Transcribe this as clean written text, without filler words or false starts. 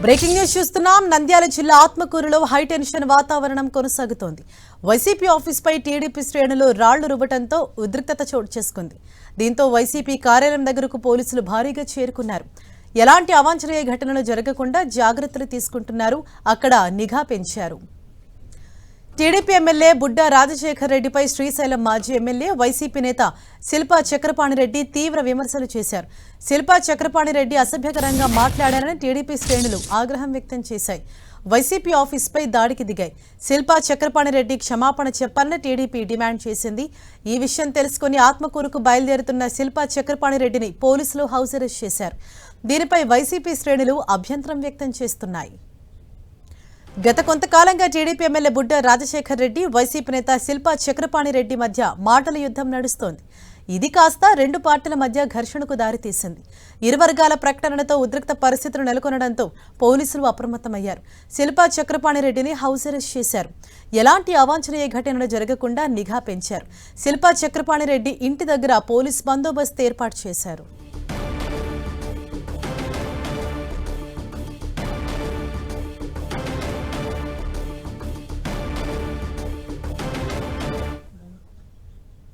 Breaking news చూస్తున్నాం. నంద్యాల జిల్లా ఆత్మకూరులో హైటెన్షన్ వాతావరణం కొనసాగుతోంది. వైసీపీ ఆఫీస్పై టీడీపీ శ్రేణులు రాళ్లు రువ్వడంతో ఉద్రిక్తత చోటు చేసుకుంది. దీంతో వైసీపీ కార్యాలయం దగ్గరకు పోలీసులు భారీగా చేరుకున్నారు. ఎలాంటి అవాంఛనీయ ఘటనలు జరగకుండా జాగ్రత్తలు తీసుకుంటున్నారు. అక్కడ నిఘా పెంచారు. టీడీపీ ఎమ్మెల్యే బుడ్డా రాజశేఖర్ రెడ్డిపై శ్రీశైలం మాజీ ఎమ్మెల్యే వైసీపీ నేత శిల్పా చక్రపాణిరెడ్డి తీవ్ర విమర్శలు చేశారు. శిల్పా చక్రపాణిరెడ్డి అసభ్యకరంగా మాట్లాడారని టీడీపీ శ్రేణులు ఆగ్రహం వ్యక్తం చేశాయి. వైసీపీ ఆఫీస్పై దాడికి దిగాయి. శిల్పా చక్రపాణిరెడ్డి క్షమాపణ చెప్పాలని టీడీపీ డిమాండ్ చేసింది. ఈ విషయం తెలుసుకుని ఆత్మకూరుకు బయలుదేరుతున్న శిల్పా చక్రపాణిరెడ్డిని పోలీసులు హౌస్ అరెస్ట్ చేశారు. దీనిపై వైసీపీ శ్రేణులు అభ్యంతరం వ్యక్తం చేస్తున్నాయి. గత కొంతకాలంగా TDP MLA Budda Rajasekhar Reddy, YCP నేత శిల్పా చక్రపాణిరెడ్డి మధ్య మాటల యుద్ధం నడుస్తోంది. ఇది కాస్త రెండు పార్టీల మధ్య ఘర్షణకు దారితీసింది. ఇరు వర్గాల ప్రకటనలతో ఉద్రిక్త పరిస్థితులు నెలకొనడంతో పోలీసులు అప్రమత్తమయ్యారు. శిల్పా చక్రపాణిరెడ్డిని హౌస్ అరెస్ట్ చేశారు. ఎలాంటి అవాంఛనీయ ఘటనలు జరగకుండా నిఘా పెంచారు. శిల్పా చక్రపాణిరెడ్డి ఇంటి దగ్గర పోలీస్ బందోబస్తు ఏర్పాటు చేశారు.